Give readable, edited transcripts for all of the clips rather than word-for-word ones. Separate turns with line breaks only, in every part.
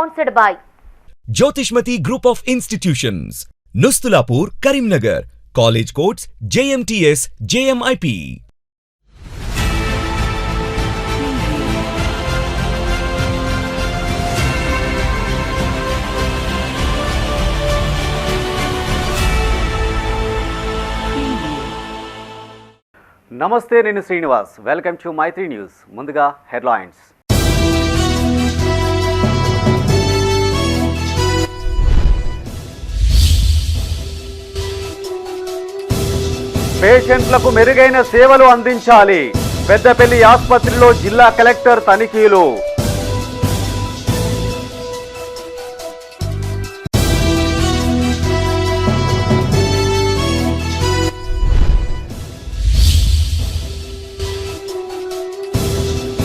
sponsored by
Jyotishmati Group of Institutions, Nustulapur, Karimnagar, College Codes, JMTS, JMIP.
నమస్తే, నేను Srinivas. Welcome to Maitri news. ముందుగా headlines. పేషెంట్లకు మెరుగైన సేవలు అందించాలి. పెద్దపల్లి ఆసుపత్రిలో జిల్లా కలెక్టర్ తనిఖీలు.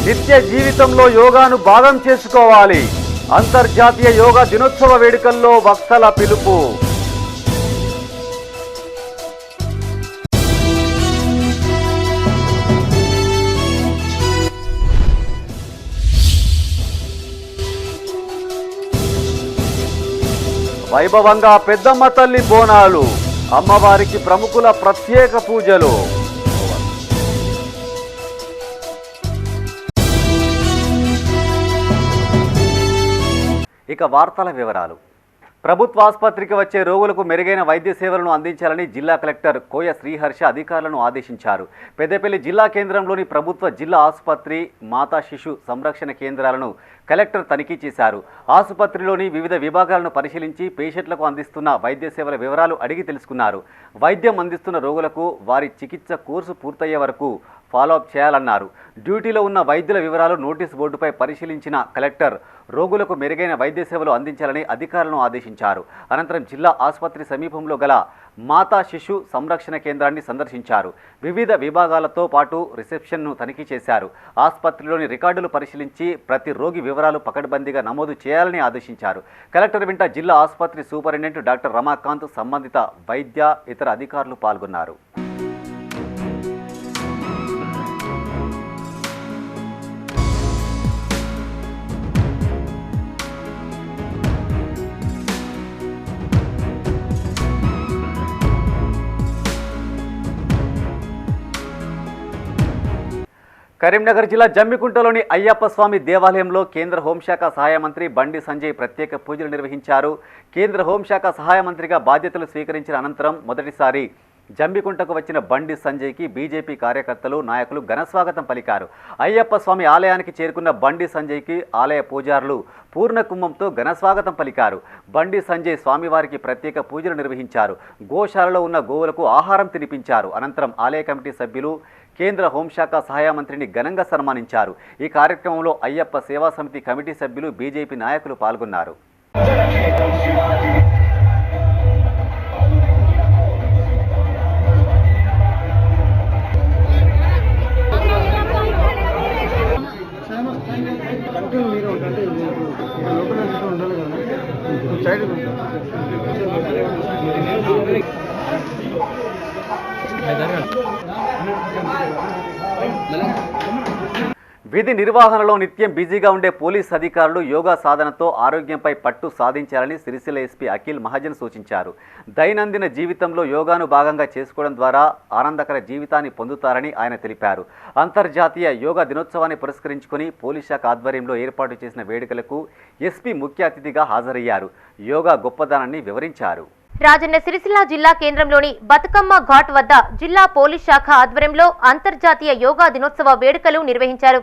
నిత్య జీవితంలో యోగాను భాగం చేసుకోవాలి. అంతర్జాతీయ యోగా దినోత్సవ వేడుకల్లో వక్తల పిలుపు. వైభవంగా పెద్దమ్మ తల్లి బోనాలు. అమ్మవారికి ప్రముఖుల ప్రత్యేక పూజలు. ఇక వార్తల వివరాలు. ప్రభుత్వ ఆసుపత్రికి వచ్చే రోగులకు మెరుగైన వైద్య సేవలను అందించాలని జిల్లా కలెక్టర్ కోయ శ్రీహర్ష అధికారులను ఆదేశించారు. పెద్దపల్లి జిల్లా కేంద్రంలోని ప్రభుత్వ జిల్లా ఆసుపత్రి, మాతా శిశు సంరక్షణ కేంద్రాలను కలెక్టర్ తనిఖీ చేశారు. ఆసుపత్రిలోని వివిధ విభాగాలను పరిశీలించి పేషెంట్లకు అందిస్తున్న వైద్య సేవల వివరాలు అడిగి తెలుసుకున్నారు. వైద్యం అందిస్తున్న రోగులకు వారి చికిత్స కోర్సు పూర్తయ్యే వరకు ఫాలోఅప్ చేయాలన్నారు. డ్యూటీలో ఉన్న వైద్యుల వివరాలు నోటీసు బోర్డుపై పరిశీలించిన కలెక్టర్ రోగులకు మెరుగైన వైద్య సేవలు అందించాలని అధికారులను ఆదేశించారు. అనంతరం జిల్లా ఆసుపత్రి సమీపంలో గల మాతా శిశు సంరక్షణ కేంద్రాన్ని సందర్శించారు. వివిధ విభాగాలతో పాటు రిసెప్షన్ను తనిఖీ చేశారు. ఆసుపత్రిలోని రికార్డులు పరిశీలించి ప్రతి రోగి వివరాలు పకడ్బందీగా నమోదు చేయాలని ఆదేశించారు. కలెక్టర్ వెంట జిల్లా ఆసుపత్రి సూపరింటెండెంట్ డాక్టర్ రమాకాంత్, సంబంధిత వైద్య ఇతర అధికారులు పాల్గొన్నారు. కరీంనగర్ జిల్లా జమ్మికుంటలోని అయ్యప్ప స్వామి దేవాలయంలో కేంద్ర హోంశాఖ సహాయ మంత్రి బండి సంజయ్ ప్రత్యేక పూజలు నిర్వహించారు. కేంద్ర హోంశాఖ సహాయ మంత్రిగా బాధ్యతలు స్వీకరించిన అనంతరం మొదటిసారి జమ్మికుంటకు వచ్చిన బండి సంజయ్కి బీజేపీ కార్యకర్తలు, నాయకులు ఘనస్వాగతం పలికారు. అయ్యప్ప స్వామి ఆలయానికి చేరుకున్న బండి సంజయ్కి ఆలయ పూజారులు పూర్ణ కుంభంతో ఘనస్వాగతం పలికారు. బండి సంజయ్ స్వామివారికి ప్రత్యేక పూజలు నిర్వహించారు. గోశాలలో ఉన్న గోవులకు ఆహారం తినిపించారు. అనంతరం ఆలయ కమిటీ సభ్యులు కేంద్ర హోంశాఖ సహాయ మంత్రిని ఘనంగా సన్మానించారు. ఈ కార్యక్రమంలో అయ్యప్ప సేవా సమితి కమిటీ సభ్యులు, బీజేపీ నాయకులు పాల్గొన్నారు. విధి నిర్వహణలో నిత్యం బిజీగా ఉండే పోలీస్ అధికారులు యోగా సాధనతో ఆరోగ్యంపై పట్టు సాధించాలని సిరిసిల్ల ఎస్పీ అఖిల్ మహాజన్ సూచించారు. దైనందిన జీవితంలో యోగాను భాగంగా చేసుకోవడం ద్వారా ఆనందకర జీవితాన్ని పొందుతారని ఆయన తెలిపారు. అంతర్జాతీయ యోగా దినోత్సవాన్ని పురస్కరించుకుని పోలీస్ శాఖ ఆధ్వర్యంలో ఏర్పాటు చేసిన వేడుకలకు ఎస్పీ ముఖ్య అతిథిగా హాజరయ్యారు. యోగా గొప్పదనాన్ని వివరించారు.
రాజన్న సిరిసిల్ల జిల్లా కేంద్రంలోని బతుకమ్మ ఘాట్ వద్ద జిల్లా పోలీస్ శాఖ ఆధ్వర్యంలో అంతర్జాతీయ యోగా దినోత్సవ వేడుకలు నిర్వహించారు.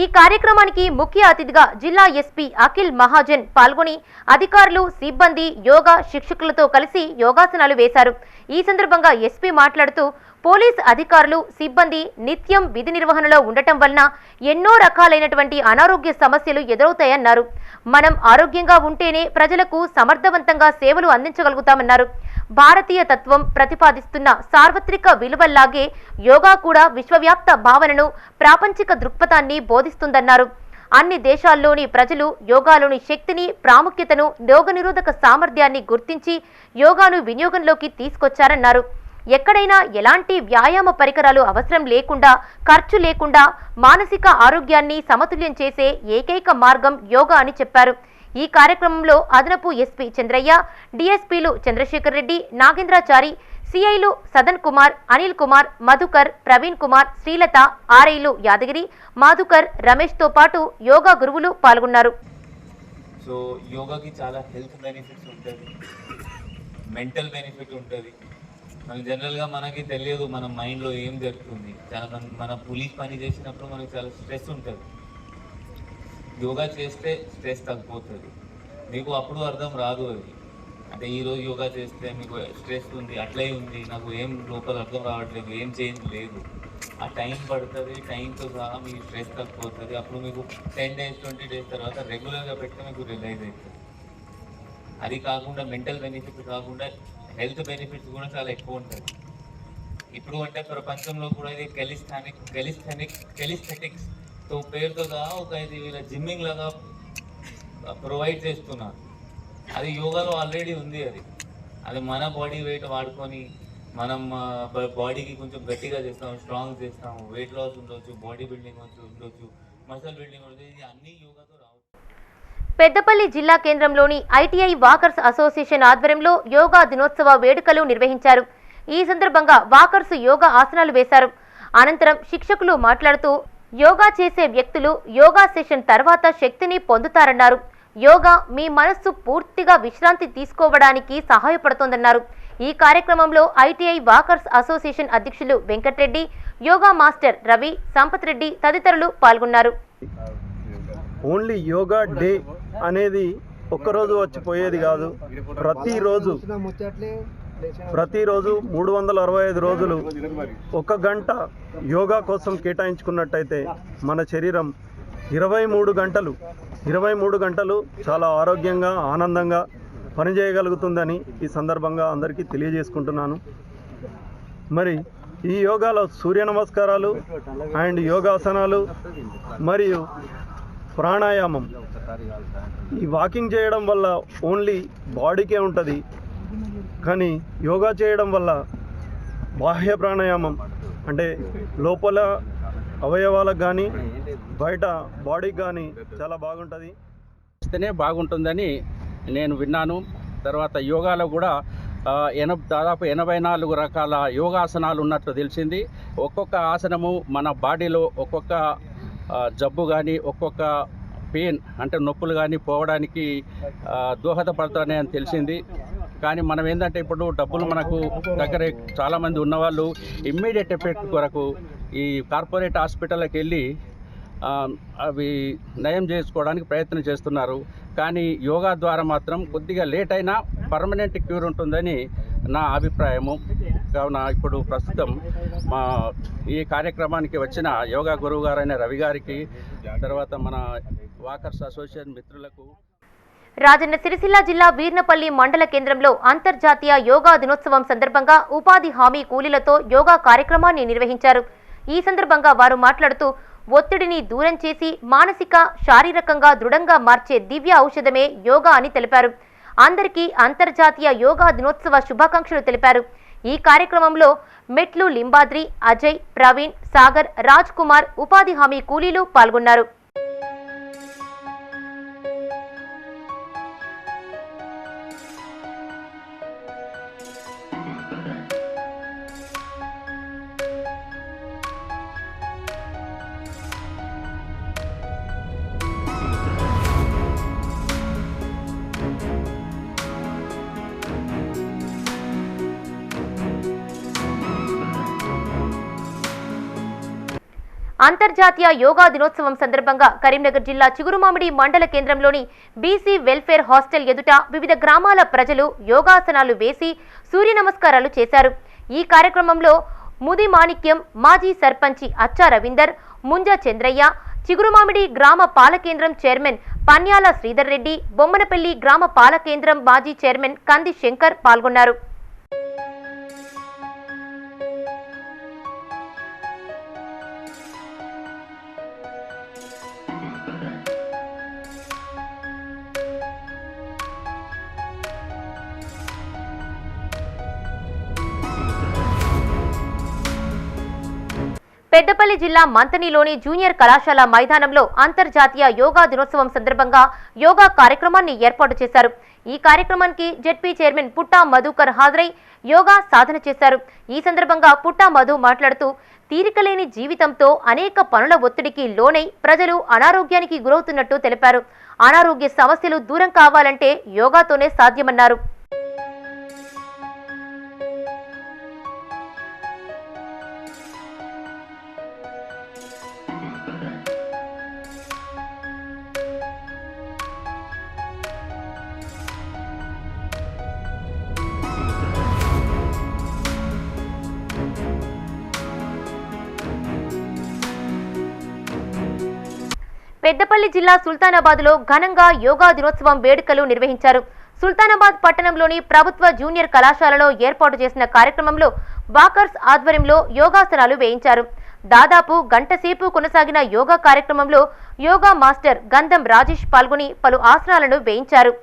ఈ కార్యక్రమానికి ముఖ్య అతిథిగా జిల్లా ఎస్పీ అఖిల్ మహాజన్ పాల్గొని అధికారులు, సిబ్బంది, యోగా శిక్షకులతో కలిసి యోగాసనాలు వేశారు. ఈ సందర్భంగా ఎస్పీ మాట్లాడుతూ పోలీస్ అధికారులు, సిబ్బంది నిత్యం విధి నిర్వహణలో ఉండటం వలన ఎన్నో రకాలైనటువంటి అనారోగ్య సమస్యలు ఎదురవుతాయన్నారు. మనం ఆరోగ్యంగా ఉంటేనే ప్రజలకు సమర్థవంతంగా సేవలు అందించగలుగుతామన్నారు. భారతీయ తత్వం ప్రతిపాదిస్తున్న సార్వత్రిక విలువల్లాగే యోగా కూడా విశ్వవ్యాప్త భావనను, ప్రాపంచిక దృక్పథాన్ని బోధిస్తుందన్నారు. అన్ని దేశాల్లోని ప్రజలు యోగాలోని శక్తిని, ప్రాముఖ్యతను, రోగనిరోధక సామర్థ్యాన్ని గుర్తించి యోగాను వినియోగంలోకి తీసుకొచ్చారన్నారు. ఎక్కడైనా ఎలాంటి వ్యాయామ పరికరాలు అవసరం లేకుండా, ఖర్చు లేకుండా మానసిక ఆరోగ్యాన్ని సమతుల్యం చేసే ఏకైక మార్గం యోగా అని చెప్పారు. ఈ కార్యక్రమంలో అదనపు ఎస్పీ చంద్రయ్య, డీఎస్పీలు చంద్రశేఖర్ రెడ్డి, నాగేంద్రాచారి, సిఐలు సదన్ కుమార్, అనిల్ కుమార్, మధుకర్, ప్రవీణ్ కుమార్, శ్రీలత, ఆర్ఐలు యాదగిరి, మాధుకర్, రమేష్తో పాటు యోగా గురువులు పాల్గొన్నారు.
సో యోగాకి చాలా హెల్త్ బెనిఫిట్స్ ఉంటుంది, మెంటల్ బెనిఫిట్ ఉంటుంది. మనకి జనరల్గా మనకి తెలియదు మన మైండ్లో ఏం జరుగుతుంది. చాలా మన పోలీస్ పని చేసినప్పుడు మనకి చాలా స్ట్రెస్ ఉంటుంది. యోగా చేస్తే స్ట్రెస్ తగ్గిపోతుంది. మీకు అప్పుడు అర్థం రాదు అది, అంటే ఈరోజు యోగా చేస్తే మీకు స్ట్రెస్ ఉంది, అట్లే ఉంది, నాకు ఏం లోపల అర్థం రావట్లేదు, ఏం చేంజ్ లేదు. ఆ టైం పడుతుంది, టైంతో సహా మీకు స్ట్రెస్ తగ్గిపోతుంది. అప్పుడు మీకు 10 days 20 days తర్వాత రెగ్యులర్గా పెడితే మీకు రిలైజ్ అవుతుంది. అది కాకుండా మెంటల్ బెనిఫిట్స్ కాకుండా హెల్త్ బెనిఫిట్స్ కూడా చాలా ఎక్కువ ఉంటుంది. ఇప్పుడు అంటే ప్రపంచంలో కూడా ఇది కెలిస్థెటిక్స్ తో పేరుతో సహా ఒక ఇది వీళ్ళ జిమ్మింగ్ లాగా ప్రొవైడ్ చేస్తున్నారు. అది యోగాలో ఆల్రెడీ ఉంది. అది మన బాడీ వెయిట్ వాడుకొని మనం బాడీకి కొంచెం గట్టిగా చేస్తాము, స్ట్రాంగ్ చేస్తాము, వెయిట్ లాస్ ఉండొచ్చు, బాడీ బిల్డింగ్ ఉండొచ్చు, మసల్ బిల్డింగ్ ఉండొచ్చు. ఇది అన్ని యోగాతో రావచ్చు.
పెద్దపల్లి జిల్లా కేంద్రంలోని ఐటీఐ వాకర్స్ అసోసియేషన్ ఆధ్వర్యంలో యోగా దినోత్సవ వేడుకలు నిర్వహించారు. ఈ సందర్భంగా వాకర్స్ యోగా ఆసనాలు వేశారు. అనంతరం శిక్షకులు మాట్లాడుతూ యోగా చేసే వ్యక్తులు యోగా సెషన్ తర్వాత శక్తిని పొందుతారన్నారు. యోగా మీ మనస్సు పూర్తిగా విశ్రాంతి తీసుకోవడానికి సహాయపడుతోందన్నారు. ఈ కార్యక్రమంలో ఐటీఐ వాకర్స్ అసోసియేషన్ అధ్యక్షులు వెంకట్రెడ్డి, యోగా మాస్టర్ రవి, సంపత్ రెడ్డి తదితరులు పాల్గొన్నారు.
ఓన్లీ యోగా డే అనేది ఒక్కరోజు వచ్చిపోయేది కాదు. ప్రతిరోజు 365 రోజులు 1 గంట యోగా కోసం కేటాయించుకున్నట్టయితే మన శరీరం 23 గంటలు చాలా ఆరోగ్యంగా, ఆనందంగా పనిచేయగలుగుతుందని ఈ సందర్భంగా అందరికీ తెలియజేసుకుంటున్నాను. మరి ఈ యోగాలో సూర్య నమస్కారాలు అండ్ యోగాసనాలు మరియు ప్రాణాయామం, ఈ వాకింగ్ చేయడం వల్ల ఓన్లీ బాడీకే ఉంటుంది, కానీ యోగా చేయడం వల్ల బాహ్య ప్రాణాయామం అంటే లోపల అవయవాలకు కానీ బయట బాడీకి కానీ చాలా బాగుంటుంది.
ఇస్తేనే బాగుంటుందని నేను విన్నాను. తర్వాత యోగాలో కూడా దాదాపు 84 రకాల యోగాసనాలు ఉన్నట్లు తెలిసింది. ఒక్కొక్క ఆసనము మన బాడీలో ఒక్కొక్క జబ్బు కానీ ఒక్కొక్క పెయిన్ అంటే నొప్పులు కానీ పోవడానికి దోహదపడతాయని అని తెలిసింది. కానీ మనం ఏంటంటే ఇప్పుడు డబ్బులు మనకు దగ్గర చాలామంది ఉన్నవాళ్ళు ఇమ్మీడియట్ ఎఫెక్ట్ కొరకు ఈ కార్పొరేట్ హాస్పిటల్కి వెళ్ళి అవి నయం చేసుకోవడానికి ప్రయత్నం చేస్తున్నారు. కానీ యోగా ద్వారా మాత్రం కొద్దిగా లేట్ అయినా పర్మనెంట్ క్యూర్ ఉంటుందని నా అభిప్రాయము. కావున ఇప్పుడు ప్రస్తుతం మా ఈ కార్యక్రమానికి వచ్చిన యోగా గురువు గారైన రవి గారికి, తర్వాత మన వాకర్స్ అసోసియేషన్ మిత్రులకు.
రాజన్న సిరిసిల్ల జిల్లా వీర్నపల్లి మండల కేంద్రంలో అంతర్జాతీయ యోగా దినోత్సవం సందర్భంగా ఉపాధి హామీ కూలీలతో యోగా కార్యక్రమాన్ని నిర్వహించారు. ఈ సందర్భంగా వారు మాట్లాడుతూ ఒత్తిడిని దూరం చేసి మానసిక, శారీరకంగా దృఢంగా మార్చే దివ్య ఔషధమే యోగా అని తెలిపారు. అందరికీ అంతర్జాతీయ యోగా దినోత్సవ శుభాకాంక్షలు తెలిపారు. ఈ కార్యక్రమంలో మెట్లు లింబాద్రి, అజయ్, ప్రవీణ్, సాగర్, రాజ్ కుమార్, ఉపాధి హామీ కూలీలు పాల్గొన్నారు. అంతర్జాతీయ యోగా దినోత్సవం సందర్భంగా కరీంనగర్ జిల్లా చిగురుమామిడి మండల కేంద్రంలోని బీసీ వెల్ఫేర్ హాస్టల్ ఎదుట వివిధ గ్రామాల ప్రజలు యోగాసనాలు వేసి సూర్య నమస్కారాలు చేశారు. ఈ కార్యక్రమంలో ముది మాణిక్యం, మాజీ సర్పంచి అచ్చా రవీందర్, ముంజ చంద్రయ్య, చిగురుమామిడి గ్రామ పాలకేంద్రం చైర్మన్ పన్యాల శ్రీధర్ రెడ్డి, బొమ్మనపల్లి గ్రామ పాలకేంద్రం మాజీ చైర్మన్ కంది శంకర్ పాల్గొన్నారు. పెద్దపల్లి జిల్లా మంతనిలోని జూనియర్ కళాశాల మైదానంలో అంతర్జాతీయ యోగా దినోత్సవం సందర్భంగా యోగా కార్యక్రమాన్ని ఏర్పాటు చేశారు. ఈ కార్యక్రమానికి జెడ్పీ చైర్మన్ పుట్టా మధుకర్ హాజరై యోగా సాధన చేశారు. ఈ సందర్భంగా పుట్టా మధు మాట్లాడుతూ తీరికలేని జీవితంతో అనేక పనుల ఒత్తిడికి లోనై ప్రజలు అనారోగ్యానికి గురవుతున్నట్టు తెలిపారు. అనారోగ్య సమస్యలు దూరం కావాలంటే యోగాతోనే సాధ్యమన్నారు. పెద్దపల్లి జిల్లా సుల్తానాబాద్లో ఘనంగా యోగా దినోత్సవం వేడుకలు నిర్వహించారు. సుల్తానాబాద్ పట్టణంలోని ప్రభుత్వ జూనియర్ కళాశాలలో ఏర్పాటు చేసిన కార్యక్రమంలో వాకర్స్ ఆధ్వర్యంలో యోగాసనాలు వేయించారు. దాదాపు గంట సేపు కొనసాగిన యోగా కార్యక్రమంలో యోగా మాస్టర్ గంధం రాజేష్ పాల్గొని పలు ఆసనాలను వేయించారు.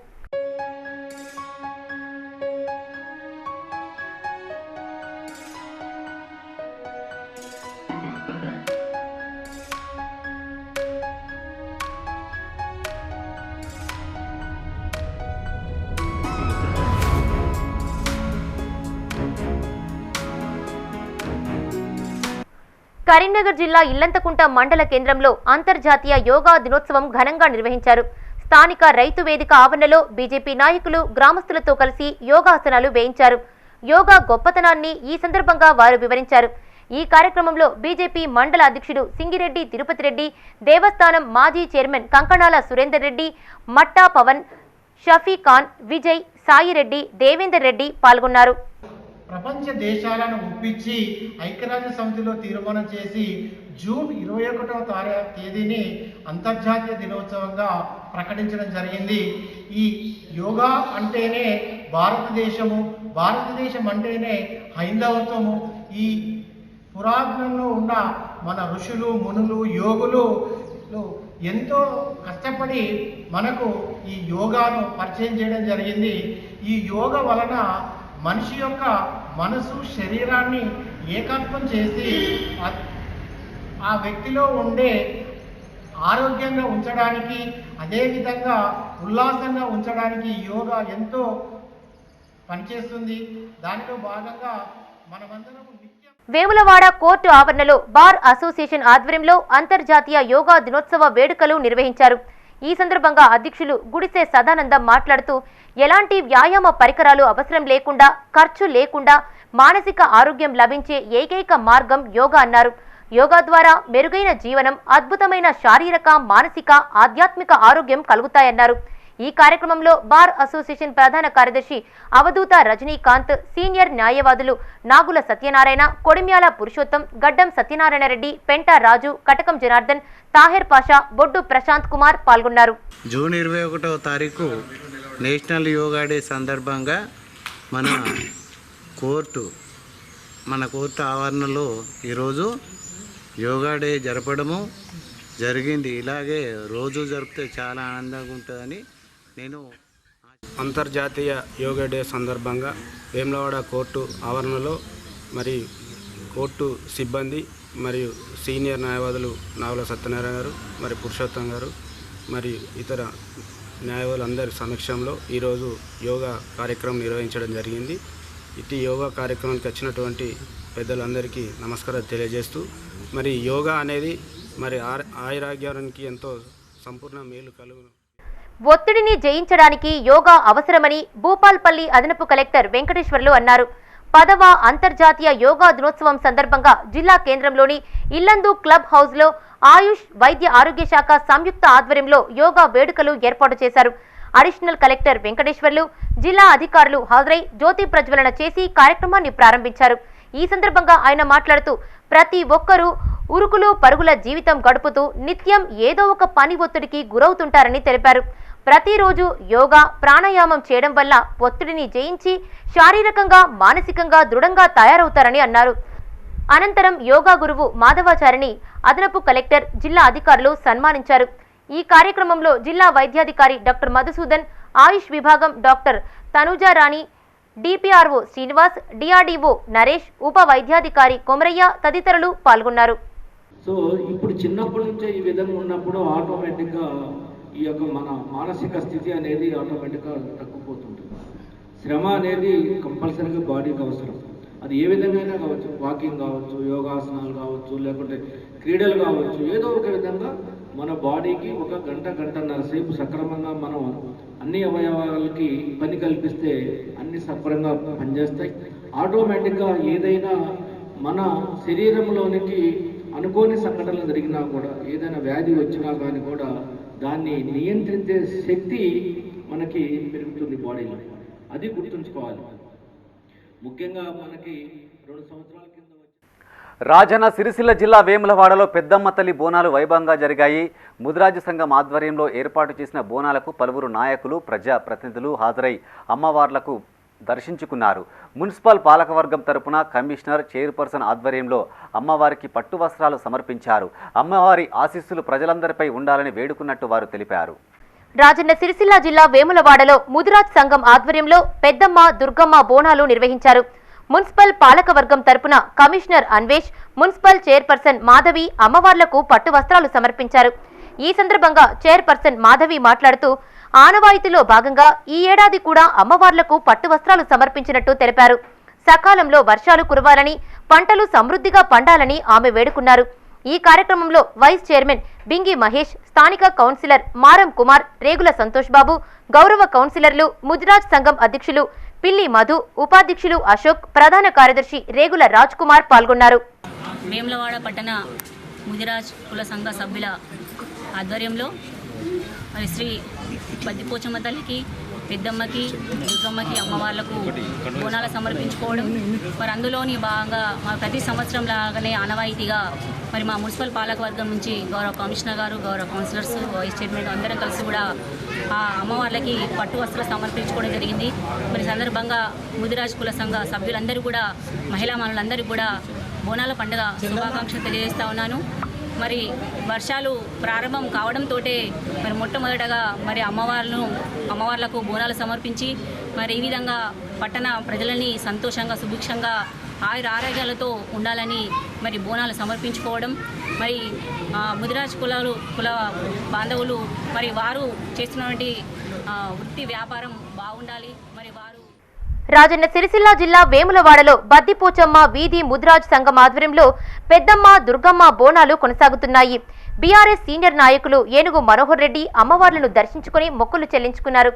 కరీంనగర్ జిల్లా ఇల్లంతకుంట మండల కేంద్రంలో అంతర్జాతీయ యోగా దినోత్సవం ఘనంగా నిర్వహించారు. స్థానిక రైతు వేదిక ఆవరణలో బీజేపీ నాయకులు గ్రామస్తులతో కలిసి యోగాసనాలు వేయించారు. యోగా గొప్పతనాన్ని ఈ సందర్భంగా వారు వివరించారు. ఈ కార్యక్రమంలో బీజేపీ మండల అధ్యక్షుడు సింగిరెడ్డి తిరుపతి రెడ్డి, దేవస్థానం మాజీ చైర్మన్ కంకణాల సురేందర్ రెడ్డి, మట్టా పవన్, షఫీ ఖాన్, విజయ్, సాయిరెడ్డి, దేవేందర్ రెడ్డి పాల్గొన్నారు.
ప్రపంచ దేశాలను ఒప్పించి ఐక్యరాజ్య సమితిలో తీర్మానం చేసి జూన్ 21వ తేదీని అంతర్జాతీయ దినోత్సవంగా ప్రకటించడం జరిగింది. ఈ యోగా అంటేనే భారతదేశం అంటేనే హైందవత్వము. ఈ పురాతనంలో ఉన్న మన ఋషులు, మునులు, యోగులు ఎంతో కష్టపడి మనకు ఈ యోగాను పరిచయం చేయడం జరిగింది. ఈ యోగా వలన మనిషి యొక్క మనసు, శరీరాన్ని ఏకత్వం చేసి ఆ వ్యక్తిలో ఉండే ఆరోగ్యంగా ఉంచడానికి, అదేవిధంగా ఉల్లాసంగా ఉంచడానికి యోగా ఎంతో పనిచేస్తుంది. దానిలో భాగంగా మనమందరం
వేములవాడ కోర్టు ఆవరణలో బార్ అసోసియేషన్ ఆధ్వర్యంలో అంతర్జాతీయ యోగా దినోత్సవ వేడుకలు నిర్వహించారు. ఈ సందర్భంగా అధ్యక్షులు గుడిసె సదానందం మాట్లాడుతూ ఎలాంటి వ్యాయామ పరికరాలు అవసరం లేకుండా, ఖర్చు లేకుండా మానసిక ఆరోగ్యం లభించే ఏకైక మార్గం యోగా అన్నారు. యోగా ద్వారా మెరుగైన జీవనం, అద్భుతమైన శారీరక, మానసిక, ఆధ్యాత్మిక ఆరోగ్యం కలుగుతాయన్నారు. ఈ కార్యక్రమంలో బార్ అసోసియేషన్ ప్రధాన కార్యదర్శి అవధూత రజనీకాంత్, సీనియర్ న్యాయవాదులు నాగుల సత్యనారాయణ, కొడిమ్యాల పురుషోత్తం, గడ్డం సత్యనారాయణ రెడ్డి, పెంట రాజు, కటకం జనార్దన్, తాహెర్ పాషా, బొడ్డు ప్రశాంత్ కుమార్ పాల్గొన్నారు.
జూన్ 21వ తారీఖు నేషనల్ యోగా డే సందర్భంగా మన కోర్టు ఆవరణలో ఈరోజు యోగా డే జరపడము జరిగింది. ఇలాగే రోజు జరిపితే చాలా ఆనందంగా ఉంటుందని నేను
అంతర్జాతీయ యోగా డే సందర్భంగా వేములవాడ కోర్టు ఆవరణలో మరి కోర్టు సిబ్బంది మరియు సీనియర్ న్యాయవాదులు నాగుల సత్యనారాయణ గారు, మరి పురుషోత్తం గారు, మరియు ఇతర న్యాయవాదులందరి సమక్షంలో ఈరోజు యోగా కార్యక్రమం నిర్వహించడం జరిగింది. ఇటు యోగా కార్యక్రమానికి వచ్చినటువంటి పెద్దలందరికీ నమస్కారాలు తెలియజేస్తూ, మరి యోగా అనేది మరి ఆయురాగ్యానికి ఎంతో సంపూర్ణ మేలు కలుగును.
ఒత్తిడిని జయించడానికి యోగా అవసరమని భూపాల్పల్లి అదనపు కలెక్టర్ వెంకటేశ్వర్లు అన్నారు. 10వ అంతర్జాతీయ యోగా దినోత్సవం సందర్భంగా జిల్లా కేంద్రంలోని ఇల్లందు క్లబ్ హౌస్లో ఆయుష్, వైద్య ఆరోగ్య శాఖ సంయుక్త ఆధ్వర్యంలో యోగా వేడుకలు ఏర్పాటు చేశారు. అడిషనల్ కలెక్టర్ వెంకటేశ్వర్లు, జిల్లా అధికారులు హాజరై జ్యోతి ప్రజ్వలన చేసి కార్యక్రమాన్ని ప్రారంభించారు. ఈ సందర్భంగా ఆయన మాట్లాడుతూ ప్రతి ఒక్కరూ ఉరుకులు పరుగుల జీవితం గడుపుతూ నిత్యం ఏదో ఒక పని ఒత్తిడికి గురవుతుంటారని తెలిపారు. ప్రతిరోజు యోగా, ప్రాణాయామం చేయడం వల్ల ఒత్తిడిని జయించి శారీరకంగా, మానసికంగా దృఢంగా తయారవుతారని అన్నారు. అనంతరం యోగా గురువు మాధవాచారిని అదనపు కలెక్టర్, జిల్లా అధికారులు సన్మానించారు. ఈ కార్యక్రమంలో జిల్లా వైద్యాధికారి డాక్టర్ మధుసూదన్, ఆయుష్ విభాగం doctor Tanujarani, DPRO Srinivas, DRDO Naresh, ఉప వైద్యాధికారి కొమరయ్య తదితరులు పాల్గొన్నారు.
సో ఇప్పుడు చిన్నప్పటి నుంచే ఈ విధంగా ఉన్నప్పుడు ఆటోమేటిక్గా ఈ యొక్క మన మానసిక స్థితి అనేది ఆటోమేటిక్గా తగ్గిపోతుంటుంది. శ్రమ అనేది కంపల్సరీగా బాడీకి అవసరం. అది ఏ విధంగా కావచ్చు, వాకింగ్ కావచ్చు, యోగాసనాలు కావచ్చు, లేకుంటే క్రీడలు కావచ్చు, ఏదో ఒక విధంగా మన బాడీకి ఒక గంటన్నర సేపు సక్రమంగా మనం అన్ని అవయవాలకి పని కల్పిస్తే అన్ని సక్రమంగా పనిచేస్తాయి. ఆటోమేటిక్గా ఏదైనా మన శరీరంలోనికి అనుకోని సంఘటనలు జరిగినా కూడా, ఏదైనా వ్యాధి వచ్చినా కానీ కూడా దాన్ని నియంత్రించే శక్తి మనకి పెరుగుతుంది బాడీలో. అది గుర్తుంచుకోవాలి. ముఖ్యంగా మనకి 2 సంవత్సరాల కింద
రాజన్న సిరిసిల్ల జిల్లా వేములవాడలో పెద్దమ్మ తల్లి బోనాలు వైభవంగా జరిగాయి. ముదిరాజు సంఘం ఆధ్వర్యంలో ఏర్పాటు చేసిన బోనాలకు పలువురు నాయకులు, ప్రజా ప్రతినిధులు హాజరై అమ్మవార్లకు దర్శించుకున్నారు. మున్సిపల్ పాలకవర్గం తరపున కమిషనర్, చైర్పర్సన్ ఆధ్వర్యంలో అమ్మవారికి పట్టు వస్త్రాలు సమర్పించారు. అమ్మవారి ఆశీస్సులు ప్రజలందరిపై ఉండాలని వేడుకున్నట్టు వారు తెలిపారు.
రాజన్న సిరిసిల్ల జిల్లా వేములవాడలో ముదిరాజ్ సంఘం ఆధ్వర్యంలో పెద్దమ్మ, దుర్గమ్మ బోనాలు నిర్వహించారు. మున్సిపల్ పాలకవర్గం తరపున commissioner Anvesh, municipal chairperson Madhavi అమ్మవార్లకు పట్టు వస్త్రాలు సమర్పించారు. ఈ సందర్భంగా చైర్పర్సన్ మాధవి మాట్లాడుతూ ఆనవాయితీలో భాగంగా ఈ ఏడాది కూడా అమ్మవార్లకు పట్టు వస్త్రాలు సమర్పించినట్టు తెలిపారు. సకాలంలో వర్షాలు కురవాలని, పంటలు సమృద్ధిగా పండాలని ఆమె వేడుకున్నారు. ఈ కార్యక్రమంలో వైస్ చైర్మన్ బింగి మహేష్, స్థానిక కౌన్సిలర్ మారం కుమార్, రేగుల సంతోష్ బాబు, గౌరవ కౌన్సిలర్లు, ముదిరాజ్ సంఘం అధ్యక్షులు పిల్లి మధు, ఉపాధ్యక్షులు అశోక్, ప్రధాన కార్యదర్శి రేగుల రాజ్ కుమార్ పాల్గొన్నారు.
వేములవాడ పట్టణ ముదిరాజ్ కుల సంఘ సభ్యుల ఆధ్వర్యంలో మరి శ్రీ బద్దిపోచమ్మ తల్లికి, పెద్దమ్మకి, దుర్గమ్మకి అమ్మవార్లకు బోనాలు సమర్పించుకోవడం, మరి అందులోని భాగంగా మా ప్రతి సంవత్సరం లాగానే ఆనవాయితీగా మరి మా మున్సిపల్ పాలకవర్గం నుంచి గౌరవ కమిషనర్ గారు, గౌరవ కౌన్సిలర్స్, వైస్ చైర్మన్ అందరం కలిసి కూడా ఆ అమ్మవార్లకి పట్టు వస్త్రాలు సమర్పించుకోవడం జరిగింది. మరి సందర్భంగా ముదిరాజ్ కుల సంఘ సభ్యులందరూ కూడా, మహిళా మనులందరికీ కూడా బోనాల పండుగ శుభాకాంక్షలు తెలియజేస్తా ఉన్నాను. మరి వర్షాలు ప్రారంభం కావడంతో మరి మొట్టమొదటగా మరి అమ్మవార్లకు బోనాలు సమర్పించి మరి ఈ విధంగా పట్టణ ప్రజలని సంతోషంగా, సుభిక్షంగా, ఆరోగ్యాలతో ఉండాలని మరి బోనాలు సమర్పించుకోవడం, మరి ముదిరాజ్ కుల బాంధవులు మరి వారు చేస్తున్నటువంటి వృత్తి వ్యాపారం బాగుండాలి. మరి వారు
రాజన్న సిరిసిల్ల జిల్లా వేములవాడలో బద్దిపోచమ్మ వీధి ముదిరాజ్ సంఘం ఆధ్వర్యంలో పెద్దమ్మ, దుర్గమ్మ బోనాలు కొనసాగుతున్నాయి. బీఆర్ఎస్ సీనియర్ నాయకులు ఏనుగు మనోహర్ రెడ్డి అమ్మవార్లను దర్శించుకుని మొక్కులు చెల్లించుకున్నారు.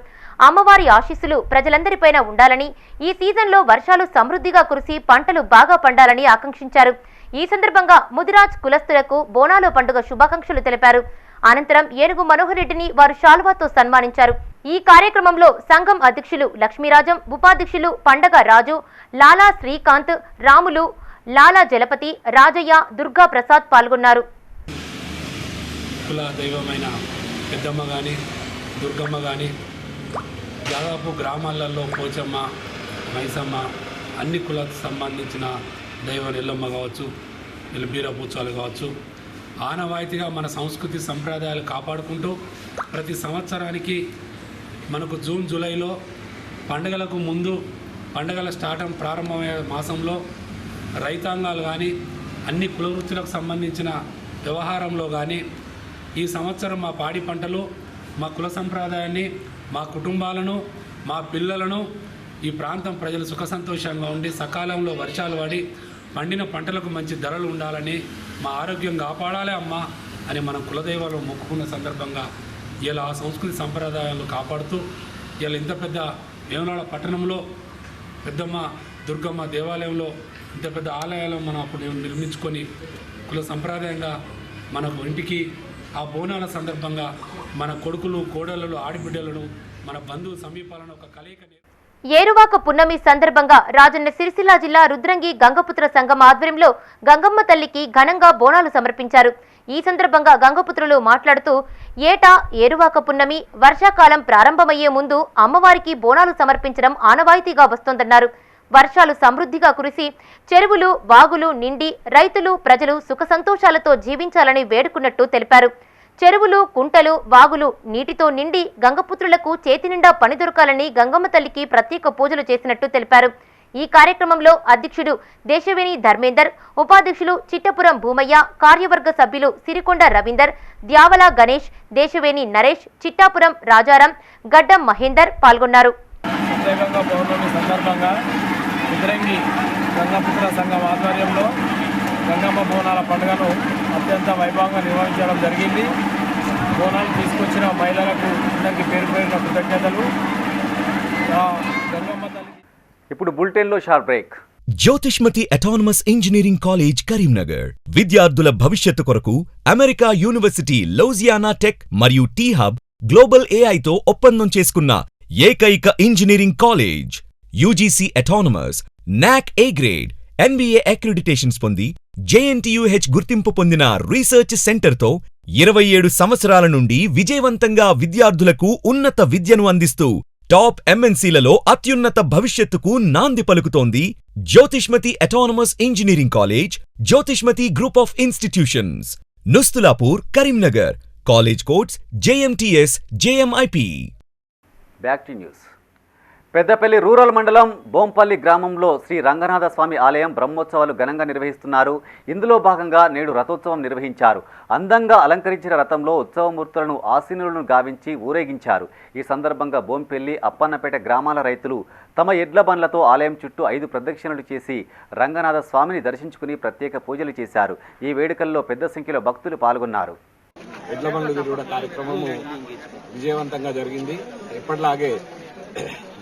అమ్మవారి ఆశీస్సులు ప్రజలందరిపైన ఉండాలని, ఈ సీజన్లో వర్షాలు సమృద్ధిగా కురిసి పంటలు బాగా పండాలని ఆకాంక్షించారు. ఈ సందర్భంగా ముదిరాజ్ కులస్తులకు బోనాల పండుగ శుభాకాంక్షలు తెలిపారు. అనంతరం ఏనుగు మనోహర్ రెడ్డిని వారు శాల్వాతో సన్మానించారు. ఈ కార్యక్రమంలో సంఘం అధ్యక్షులు లక్ష్మీరాజం, ఉపాధ్యక్షులు పండగ రాజు, లాలా శ్రీకాంత్, రాములు, లాలా జలపతి, రాజయ్య, దుర్గా ప్రసాద్ పాల్గొన్నారు.
కుల దైవమైన పెద్దమ్మ కానీ, దుర్గమ్మ కానీ, దాదాపు గ్రామాలలో పోచమ్మ, మైసమ్మ, అన్ని కులాలకు సంబంధించిన దైవం ఎల్లమ్మ కావచ్చు, బీరపూచాలు కావచ్చు, ఆనవాయితీగా మన సంస్కృతి సంప్రదాయాలు కాపాడుకుంటూ ప్రతి సంవత్సరానికి మనకు జూన్, జూలైలో పండుగలకు ముందు, పండుగల ప్రారంభమయ్యే మాసంలో రైతాంగాలు కానీ, అన్ని కుల వృత్తులకు సంబంధించిన వ్యవహారంలో కానీ ఈ సంవత్సరం మా పాడి పంటలు, మా కుల సంప్రదాయాన్ని, మా కుటుంబాలను, మా పిల్లలను, ఈ ప్రాంతం ప్రజలు సుఖ సంతోషంగా ఉండి సకాలంలో వర్షాలు పడి పండిన పంటలకు మంచి ధరలు ఉండాలని, మా ఆరోగ్యం కాపాడాలి అమ్మా అని మనం కులదైవాలు మొక్కుకున్న సందర్భంగా ఇలా ఆ సంస్కృతి సంప్రదాయాలు కాపాడుతూ ఇలా ఇంత పెద్ద వేములవాడ పట్టణంలో పెద్దమ్మ దుర్గమ్మ దేవాలయంలో ఇంత పెద్ద ఆలయాలు మనం అప్పుడు నిర్మించుకొని కుల సంప్రదాయంగా మనకు ఇంటికి ఆ బోనాల సందర్భంగా మన కొడుకులు, కోడళ్ళు, ఆడబిడ్డలను, మన బంధువు సమీపాలను ఒక కలయిక.
ఏరువాక పున్నమి సందర్భంగా రాజన్న సిరిసిల్ల జిల్లా రుద్రంగి గంగపుత్ర సంఘం ఆధ్వర్యంలో గంగమ్మ తల్లికి ఘనంగా బోనాలు సమర్పించారు. ఈ సందర్భంగా గంగపుత్రులు మాట్లాడుతూ ఏటా ఏరువాక పున్నమి వర్షాకాలం ప్రారంభమయ్యే ముందు అమ్మవారికి బోనాలు సమర్పించడం ఆనవాయితీగా వస్తోందన్నారు. వర్షాలు సమృద్ధిగా కురిసి చెరువులు, వాగులు నిండి రైతులు, ప్రజలు సుఖ సంతోషాలతో జీవించాలని వేడుకున్నట్టు తెలిపారు. చెరువులు, కుంటలు, వాగులు నీటితో నిండి గంగపుత్రులకు చేతి నిండా పని దొరకాలని గంగమ్మ తల్లికి ప్రత్యేక పూజలు చేసినట్టు తెలిపారు. ఈ కార్యక్రమంలో అధ్యక్షుడు దేశవేణి ధర్మేందర్, ఉపాధ్యక్షులు చిట్టపురం భూమయ్య, కార్యవర్గ సభ్యులు సిరికొండ రవీందర్, ద్యావల గణేష్, దేశవేణి నరేష్, చిట్టాపురం రాజారాం, గడ్డం మహేందర్ పాల్గొన్నారు.
గంగపుత్ర సంఘం ఆధ్వర్యంలో గంగమ్మ బోనాల పండుగను అత్యంత వైభవంగా నిర్వహించడం జరిగింది. బోనాలు తీసుకొచ్చిన మహిళలకు అందరికీ పేరు పేరున కృతజ్ఞతలు. గంగమ్మ తల్లి.
ఇప్పుడు బులెటిన్లో short break.
Jyothishmathi autonomous engineering college Karimnagar విద్యార్థుల భవిష్యత్తు కొరకు అమెరికా యూనివర్సిటీ లౌజియానా టెక్ మరియు టీ హబ్ గ్లోబల్ ఏఐతో ఒప్పందం చేసుకున్న ఏకైక ఇంజనీరింగ్ కాలేజ్. యూజీసీ అటానమస్, నాక్ ఏ గ్రేడ్, NBA అక్రిడిటేషన్స్ పొంది JNTUH గుర్తింపు పొందిన రీసెర్చ్ సెంటర్తో 27 సంవత్సరాల నుండి విజయవంతంగా విద్యార్థులకు ఉన్నత విద్యను అందిస్తూ టాప్ MNCలలో అత్యున్నత భవిష్యత్తుకు నాంది పలుకుతోంది Jyothishmathi autonomous engineering college, Jyothishmathi group of institutions, Nustulapur, Karimnagar. College codes JMTS, JMIP.
Back to news. Peddapalli rural మండలం బోంపల్లి గ్రామంలో శ్రీ రంగనాథ స్వామి ఆలయం బ్రహ్మోత్సవాలు ఘనంగా నిర్వహిస్తున్నారు. ఇందులో భాగంగా నేడు రథోత్సవం నిర్వహించారు. అందంగా అలంకరించిన రథంలో ఉత్సవమూర్తులను ఆసీనులను గావించి ఊరేగించారు. ఈ సందర్భంగా బోంపల్లి, అప్పన్నపేట గ్రామాల రైతులు తమ ఎడ్ల బండ్లతో ఆలయం చుట్టూ 5 ప్రదక్షిణలు చేసి రంగనాథ స్వామిని దర్శించుకుని ప్రత్యేక పూజలు చేశారు. ఈ వేడుకల్లో పెద్ద సంఖ్యలో భక్తులు పాల్గొన్నారు.
ఎడ్ల బండ్లు తిరుగుట కార్యక్రమము విజయవంతంగా జరిగింది. ఎప్పటిలాగే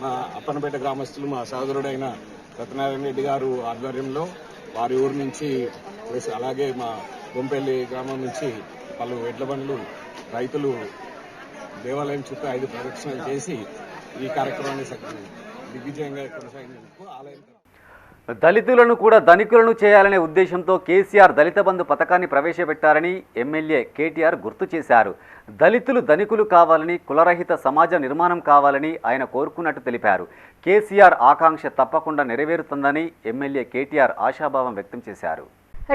మా అప్పన్నపేట గ్రామస్తులు, మా సహోదరుడైన సత్యనారాయణ రెడ్డి గారు ఆధ్వర్యంలో వారి ఊరు నుంచి ప్లస్ అలాగే మా బొంపల్లి గ్రామం నుంచి పలు ఎడ్ల బండ్లు రైతులు దేవాలయం చుట్టూ 5 ప్రదక్షిణలు చేసి ఈ కార్యక్రమాన్ని దిగ్విజయంగా కొనసాగించేందుకు ఆలయం.
దళితులను కూడా ధనికులను చేయాలనే ఉద్దేశంతో కేసీఆర్ దళిత బంధు పథకాన్ని ప్రవేశపెట్టారని ఎమ్మెల్యే కేటీఆర్ గుర్తు చేశారు. దళితులు ధనికులు కావాలని, కులరహిత సమాజ నిర్మాణం కావాలని ఆయన కోరుకున్నట్టు తెలిపారు. కేసీఆర్ ఆకాంక్ష తప్పకుండా నెరవేరుతుందని ఎమ్మెల్యే కేటీఆర్ ఆశాభావం వ్యక్తం చేశారు.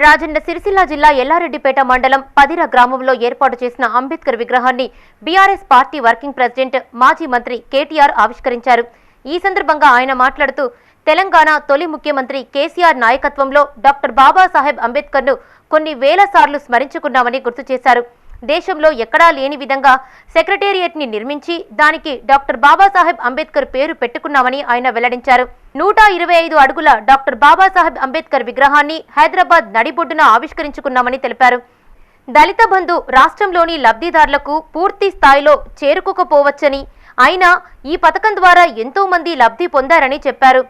రాజన్న సిరిసిల్ల జిల్లా ఎల్లారెడ్డిపేట మండలం పదిర గ్రామంలో ఏర్పాటు చేసిన అంబేద్కర్ విగ్రహాన్ని బీఆర్ఎస్ పార్టీ వర్కింగ్ ప్రెసిడెంట్, మాజీ మంత్రి కేటీఆర్ ఆవిష్కరించారు. ఈ సందర్భంగా ఆయన మాట్లాడుతూ తెలంగాణ తొలి ముఖ్యమంత్రి కేసీఆర్ నాయకత్వంలో డాక్టర్ బాబాసాహెబ్ అంబేద్కర్ను కొన్ని వేల సార్లు స్మరించుకున్నామని గుర్తు చేశారు. దేశంలో ఎక్కడా లేని విధంగా సెక్రటేరియట్ని నిర్మించి దానికి డాక్టర్ బాబాసాహెబ్ అంబేద్కర్ పేరు పెట్టుకున్నామని ఆయన వెల్లడించారు. 125 అడుగుల డాక్టర్ బాబాసాహెబ్ అంబేద్కర్ విగ్రహాన్ని హైదరాబాద్ నడిబొడ్డున ఆవిష్కరించుకున్నామని తెలిపారు. దళిత బంధు రాష్ట్రంలోని లబ్ధిదారులకు పూర్తి స్థాయిలో చేరుకోకపోవచ్చని, అయినా ఈ పథకం ద్వారా ఎంతో మంది లబ్ధి పొందారని చెప్పారు.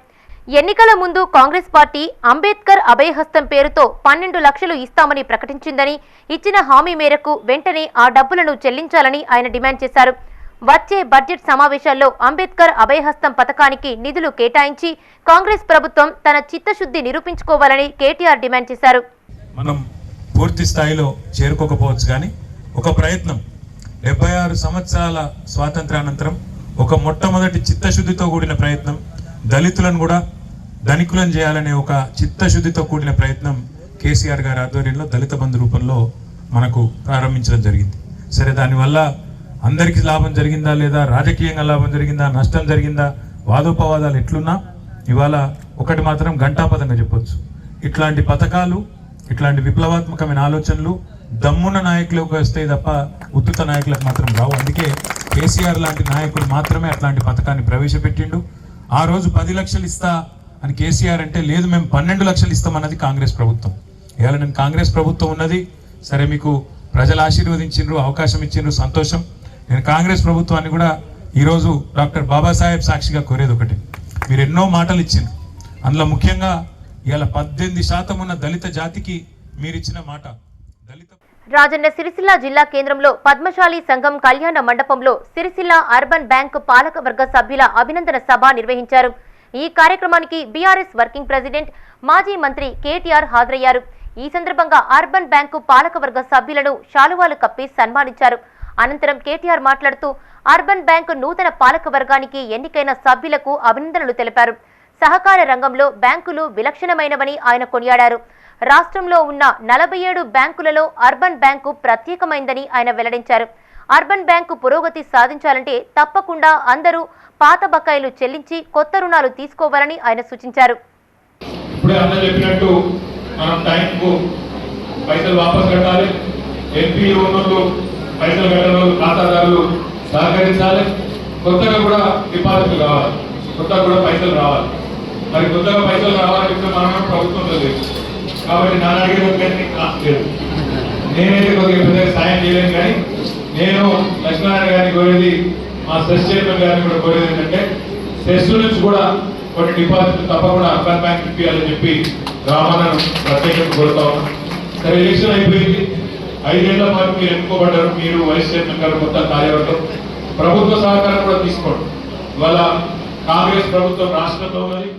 ఎన్నికల ముందు కాంగ్రెస్ పార్టీ అంబేద్కర్ అభయహస్తం పేరుతో 12 లక్షలు ఇస్తామని ప్రకటించిందని, ఇచ్చిన హామీ మేరకు వెంటనే ఆ డబ్బులను చెల్లించాలని ఆయన డిమాండ్ చేశారు. వచ్చే బడ్జెట్ సమావేశాల్లో అంబేద్కర్ అభయహస్తం పథకానికి నిధులు కేటాయించి కాంగ్రెస్ ప్రభుత్వం తన చిత్తశుద్ధి నిరూపించుకోవాలని కేటీఆర్ డిమాండ్ చేశారు.
మనం పూర్తి స్థాయిలో చేరుకోకపోవచ్చు, కానీ ఒక ప్రయత్నం 76 సంవత్సరాల స్వాతంత్రానంతరం ఒక మొట్టమొదటి చిత్తశుద్ధితో కూడిన ప్రయత్నం, దళితులను కూడా ధనికులను చేయాలనే ఒక చిత్తశుద్ధితో కూడిన ప్రయత్నం కేసీఆర్ గారి ఆధ్వర్యంలో దళిత బంధు రూపంలో మనకు ప్రారంభించడం జరిగింది. సరే, దానివల్ల అందరికీ లాభం జరిగిందా లేదా, రాజకీయంగా లాభం జరిగిందా, నష్టం జరిగిందా, వాదోపవాదాలు ఎట్లున్నా ఇవాళ ఒకటి మాత్రం ఘంటాపథంగా చెప్పొచ్చు, ఇట్లాంటి పథకాలు, ఇట్లాంటి విప్లవాత్మకమైన ఆలోచనలు దమ్మున్న నాయకులకు వస్తాయి తప్ప ఉత్తుత నాయకులకు మాత్రం రావు. అందుకే కేసీఆర్ లాంటి నాయకులు మాత్రమే అట్లాంటి పథకాన్ని ప్రవేశపెట్టిండు. ఆ రోజు 10 లక్షలు ఇస్తా అని కేసీఆర్ అంటే, లేదు మేము 12 లక్షలు ఇస్తామన్నది కాంగ్రెస్ ప్రభుత్వం. ఇవాళ నేను కాంగ్రెస్ ప్రభుత్వం ఉన్నది, సరే మీకు ప్రజలు ఆశీర్వదించిండ్రు, అవకాశం ఇచ్చిండ్రు, సంతోషం. నేను కాంగ్రెస్ ప్రభుత్వాన్ని కూడా ఈరోజు డాక్టర్ బాబాసాహెబ్ సాక్షిగా కోరేది ఒకటి, మీరు ఎన్నో మాటలు ఇచ్చిండ్రు, అందులో ముఖ్యంగా ఇవాళ 18% ఉన్న దళిత జాతికి మీరిచ్చిన మాట.
రాజన్న సిరిసిల్ల జిల్లా కేంద్రంలో పద్మశాలి సంఘం కళ్యాణ మండపంలో సిరిసిల్ల అర్బన్ బ్యాంక్ పాలక వర్గ సభ్యుల అభినందన సభ నిర్వహించారు. ఈ కార్యక్రమానికి బీఆర్ఎస్ వర్కింగ్ ప్రెసిడెంట్, మాజీ మంత్రి కేటీఆర్ హాజరయ్యారు. ఈ సందర్భంగా అర్బన్ బ్యాంకు పాలక వర్గ సభ్యులను శాలువాలు కప్పి సన్మానించారు. అనంతరం కేటీఆర్ మాట్లాడుతూ అర్బన్ బ్యాంకు నూతన పాలక వర్గానికి ఎన్నికైన సభ్యులకు అభినందనలు తెలిపారు. సహకార రంగంలో బ్యాంకులు విలక్షణమైనవని ఆయన కొనియాడారు. రాష్ట్రంలో ఉన్న 47 బ్యాంకులలో అర్బన్ బ్యాంకు ప్రత్యేకమైందని ఆయన వెల్లడించారు. అర్బన్ బ్యాంకు పురోగతి సాధించాలంటే తప్పకుండా అందరూ పాత బకాయిలు చెల్లించి కొత్త రుణాలు తీసుకోవాలని ఆయన సూచించారు.
ఇప్పుడే అన్న చెప్పినట్టు మనం టైంకు పైసలు వాపస్ కట్టాలి. ఎంపీలు ఉన్నోళ్ళు పైసలు కట్టడం ఖాతాదారులు సహకరించాలి. కొత్తగా కూడా డిపాజిట్లు కావాలి, కొత్తగా కూడా పైసలు రావాలి. మరి కొత్తగా పైసలు రావాలంటే ఇప్పుడు మనం ప్రభుత్వంలో లేదు కాబట్టి నన్ను అడిగేది కాస్ట్ లేదు. నేనైతే కొద్దిగా పెద్దగా సాయం చేయలేను, కానీ నేను లక్ష్మీనారాయణ గారిని కోరేది, మా సెస్ చైర్మన్ గారిని కూడా కోరేది ఏంటంటే సెస్ నుంచి కూడా కొన్ని డిపాజిట్లు తప్పకుండా అర్బన్ బ్యాంక్ ఇప్పించాలని చెప్పి రామన్నను ప్రత్యేకంగా కోరుతా ఉన్నాను. సరే, ఎలక్షన్ అయిపోయింది. 5 ఏళ్ల పాటు మీరు ఎన్నుకోబడ్డారు. మీరు వైస్ చైర్మన్ గారు, మొత్తం కార్యవర్గం ప్రభుత్వ సహకారం కూడా తీసుకోండి. ఇవాళ కాంగ్రెస్ ప్రభుత్వం రాష్ట్రంలో ఉన్నది.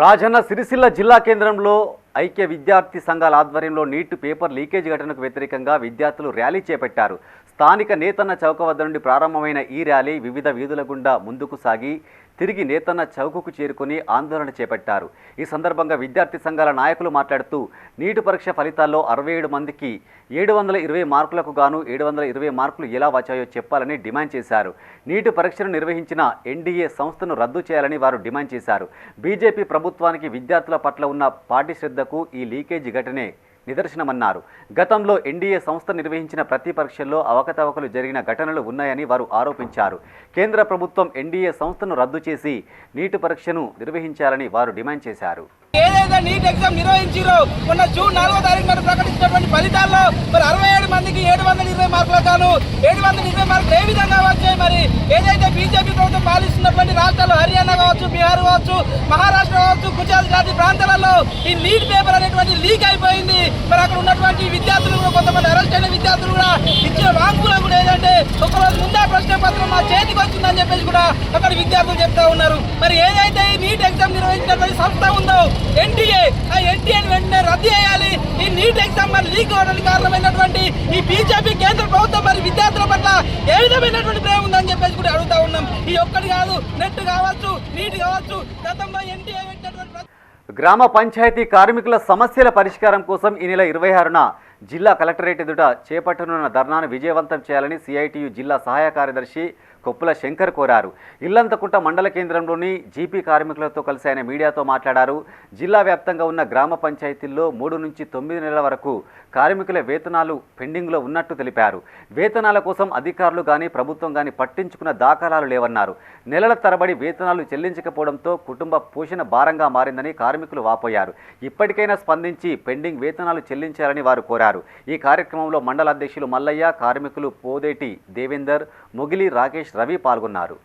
రాజన్న సిరిసిల్ల జిల్లా కేంద్రంలో ఐక్య విద్యార్థి సంఘాల ఆధ్వర్యంలో నీట్ పేపర్ లీకేజ్ ఘటనకు వ్యతిరేకంగా విద్యార్థులు ర్యాలీ చేపట్టారు. స్థానిక నేతన్న చౌక వద్ద నుండి ప్రారంభమైన ఈ ర్యాలీ వివిధ వీధుల గుండా ముందుకు సాగి తిరిగి నేతన్న చౌకకు చేరుకుని ఆందోళన చేపట్టారు. ఈ సందర్భంగా విద్యార్థి సంఘాల నాయకులు మాట్లాడుతూ నీట్ పరీక్ష ఫలితాల్లో 67 మందికి 720 మార్కులకు గాను 720 మార్కులు ఎలా వచ్చాయో చెప్పాలని డిమాండ్ చేశారు. నీట్ పరీక్షను నిర్వహించిన ఎన్డీఏ సంస్థను రద్దు చేయాలని వారు డిమాండ్ చేశారు. బీజేపీ ప్రభుత్వానికి విద్యార్థుల పట్ల ఉన్న పార్టీ శ్రద్ధకు ఈ లీకేజీ ఘటనే నిదర్శనమన్నారు. గతంలో ఎన్డీఏ సంస్థ నిర్వహించిన ప్రతి పరీక్షల్లో అవకతవకలు జరిగిన ఘటనలు ఉన్నాయని వారు ఆరోపించారు. కేంద్ర ప్రభుత్వం ఎన్డీఏ సంస్థను రద్దు చేసి నీట్ పరీక్షను నిర్వహించాలని వారు డిమాండ్ చేశారు.
ఏదైతే నీట్ ఎగ్జామ్ నిర్వహించారో మొన్న జూన్ 4వ తారీఖు నాడు ప్రకటించినటువంటి ఫలితాల్లో మరి 67 మందికి 720 మార్కులకు గాను 720 మార్కులు ఏ విధంగా వచ్చాయి? మరి ఏదైతే బీజేపీ ప్రభుత్వం పాలిస్తున్నటువంటి రాష్ట్రాలు హర్యానా కావచ్చు, బీహార్ కావచ్చు, మహారాష్ట్ర కావచ్చు, గుజరాత్ లాంటి ప్రాంతాలలో ఈ నీట్ పేపర్ అనేటువంటి లీక్ అయిపోయింది. మరి అక్కడ ఉన్నటువంటి విద్యార్థులు కూడా, కొంతమంది అరెస్ట్ అయిన విద్యార్థులు కూడా ఇచ్చిన వాంగ్మూలం కూడా ఏంటంటే ఒకరోజు ముందే ప్రశ్న పత్రం మా చేతికి వచ్చిందని చెప్పేసి కూడా అక్కడ విద్యార్థులు చెప్తా ఉన్నారు. మరి ఏదైతే ఈ నీట్ ఎగ్జామ్ నిర్వహించినటువంటి సంస్థ ఉందో ఎన్టీఏ, ఆ ఎన్టీఏని వెంటనే రద్దు చేయాలి. ఈ నీట్ ఎగ్జామ్ మరి లీక్ అవ్వడానికి కారణమైనటువంటి ఈ బీజేపీ కేంద్ర ప్రభుత్వం మరి విద్యార్థుల పట్ల ఏ విధమైనటువంటి ప్రేమ ఉందని చెప్పేసి కూడా అడుగుతా ఉన్నాం. ఈ ఒక్కటి కాదు, నెట్ కావచ్చు, నీట్ కావచ్చు, గతంలో ఎన్టీఏ పెట్టినటువంటి
గ్రామ పంచాయతీ కార్మికుల సమస్యల పరిష్కారం కోసం ఈ నెల 26న జిల్లా కలెక్టరేట్ ఎదుట చేపట్టనున్న ధర్నాను విజయవంతం చేయాలని సిఐటియు జిల్లా సహాయ కార్యదర్శి కొప్పుల శంకర్ కోరారు. ఇల్లంతకుంట మండల కేంద్రంలోని జీపీ కార్మికులతో కలిసి ఆయన మీడియాతో మాట్లాడారు. జిల్లా వ్యాప్తంగా ఉన్న గ్రామ పంచాయతీల్లో 3 నుంచి 9 నెలల వరకు కార్మికుల వేతనాలు పెండింగ్లో ఉన్నట్టు తెలిపారు. వేతనాల కోసం అధికారులు కానీ ప్రభుత్వం కానీ పట్టించుకున్న దాఖలాలు లేవన్నారు. నెలల తరబడి వేతనాలు చెల్లించకపోవడంతో కుటుంబ పోషణ భారంగా మారిందని కార్మికులు వాపోయారు. ఇప్పటికైనా స్పందించి పెండింగ్ వేతనాలు చెల్లించాలని వారు కోరారు. ఈ కార్యక్రమంలో మండల అధ్యక్షులు మల్లయ్య, కార్మికులు పోదేటి దేవేందర్, మొగిలి రాకేష్, రవి పాల్గొన్నారు.